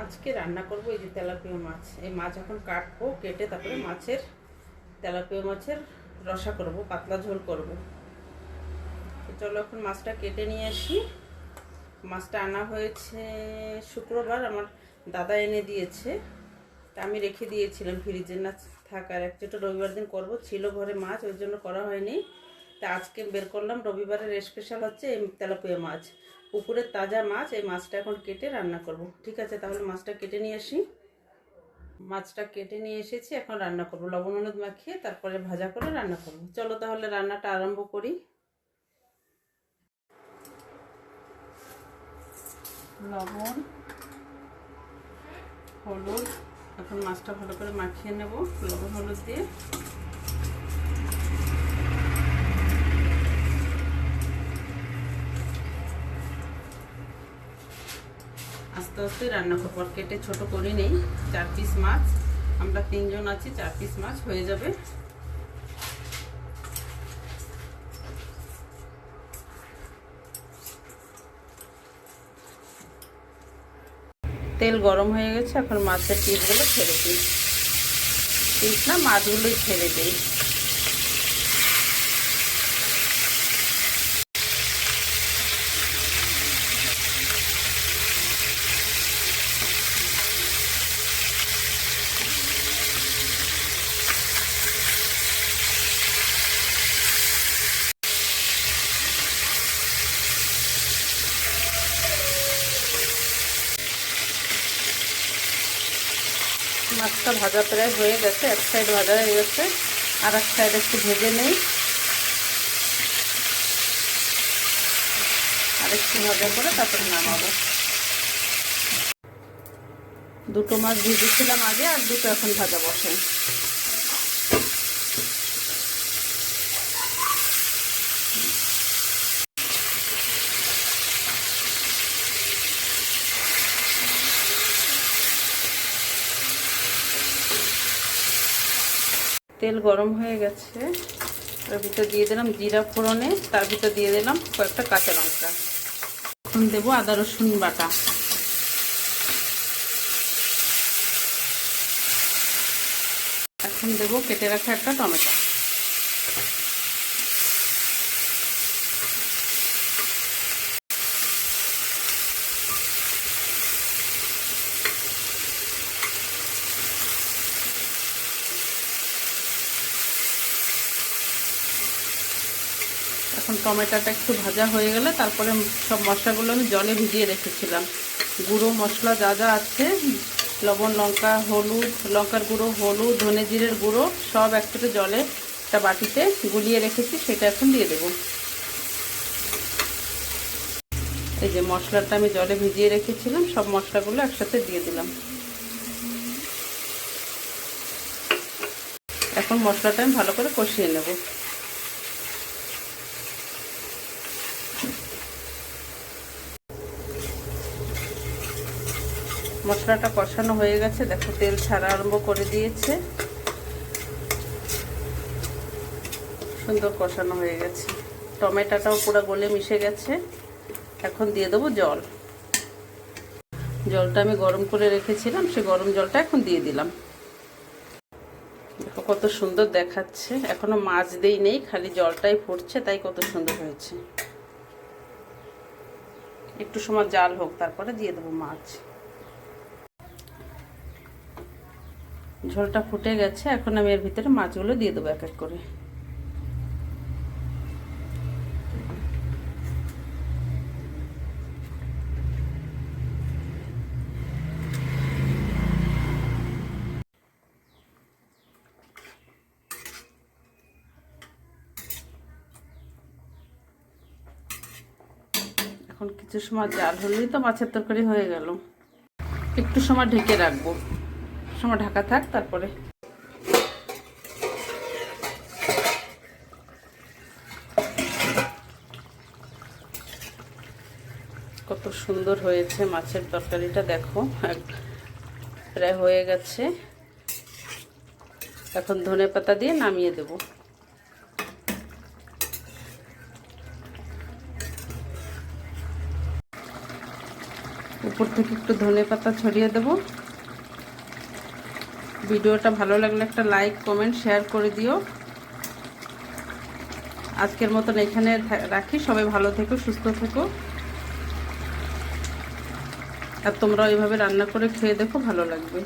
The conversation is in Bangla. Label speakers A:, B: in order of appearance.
A: আজকে রান্না করব এই যে তেলাপিয়া মাছ। এই মাছ এখন কাটবো, কেটে তারপরে মাছের তেলাপিয়া মাছের রসা করব, পাতলা ঝোল করব। চলো এখন মাছটা কেটে নিয়ে আসি। মাছটা আনা হয়েছে শুক্রবার, আমার দাদা এনে দিয়েছে। তা আমি রেখে দিয়েছিলাম ফ্রিজে না থাকার, একটা রবিবার দিন করব, ছিল ঘরে মাছ, ওই জন্য করা হয়নি। তা আজকে বের করলাম, রবিবারের স্পেশাল হচ্ছে এই তেলাপিয়া মাছ, পুকুরের তাজা মাছ। এই মাছটা এখন কেটে রান্না করব। ঠিক আছে, তাহলে মাছটা কেটে নিয়ে আসি। মাছটা কেটে নিয়ে এসেছি, এখন রান্না করব। লবণ হলুদ মাখিয়ে তারপরে ভাজা করে রান্না করব। চলো তাহলে রান্নাটা আরম্ভ করি। লবণ হলুদ, এখন মাছটা ভালো করে মাখিয়ে নেব লবণ হলুদ দিয়ে। আস্তে আস্তে রান্না করবো, কেটে ছোট করে নেই। 4 পিস মাছ, আমরা 3 জন আছি, 4 পিস মাছ হয়ে যাবে। তেল গরম হয়ে গেছে, এখন মাছের পিসগুলো ছেড়ে দিই। পিস না, মাছগুলোই ছেড়ে দিই। মাছটা ভাজা প্রায় হয়ে গেছে, এক সাইড ভাজা হয়ে গেছে, আর এক সাইড একটু ভেজে নেই। আর একটু ভাজা করে তারপরে নামাবো। দুটো মাছ ভেজেছিলাম আগে, আর দুটো এখন ভাজা বসে। তেল গরম হয়ে গেছে, তার ভিতর দিয়ে দিলাম জিরা ফোড়নে, তার ভিতর দিয়ে দিলাম কয়েকটা কাঁচা লঙ্কা। এখন দেবো আদা রসুন বাটা। এখন দেবো কেটে রাখা একটা টমেটো। এখন টমেটোটা একটু ভাজা হয়ে গেলে তারপরে সব মশলাগুলো আমি জলে ভিজিয়ে রেখেছিলাম। গুঁড়ো মশলা যা যা আছে, লবণ লঙ্কা হলুদ, লঙ্কার গুঁড়ো হলুদ ধনে জিরের গুঁড়ো সব একসাথে জলে একটা বাটিতে গুলিয়ে রেখেছি, সেটা এখন দিয়ে দেবো। এই যে মশলাটা আমি জলে ভিজিয়ে রেখেছিলাম, সব মশলাগুলো একসাথে দিয়ে দিলাম। এখন মশলাটা আমি ভালো করে কষিয়ে নেব। মশলাটা কষানো হয়ে গেছে, দেখো তেল ছাড়া আরম্ভ করে দিয়েছে, সুন্দর কষানো হয়ে গেছে। টমেটোটাও পুরো গলে মিশে গেছে। এখন দিয়ে দেবো জল। জলটা আমি গরম করে রেখেছিলাম, সে গরম জলটা এখন দিয়ে দিলাম। দেখো কত সুন্দর দেখাচ্ছে, এখনো মাছ দেই নেই, খালি জলটাই ফুটছে, তাই কত সুন্দর হয়েছে। একটু সময় জাল হোক, তারপরে দিয়ে দেবো মাছ। ঝোলটা ফুটে গেছে, এখন আমি এর ভিতরে মাছগুলো দিয়ে দেবো এক এক করে। এখন কিছু সময় জাল হলেই তো মাছের তরকারি হয়ে গেল। একটু সময় ঢেকে রাখবো, সময় ঢাকা থাক, তারপরে কত সুন্দর হয়েছে মাছের তরকারিটা, দেখো প্রায় হয়ে গেছে। এখন ধনেপাতা দিয়ে নামিয়ে দেব। উপর থেকে একটু ধনেপাতা ছড়িয়ে দেব। ভিডিওটা ভালো লাগলে একটা লাইক কমেন্ট শেয়ার করে দিও। আজকের মতন এখানে রাখি। সবাই ভালো থেকো, সুস্থ থেকো। আর তোমরাও এইভাবে রান্না করে খেয়ে দেখো, ভালো লাগবে।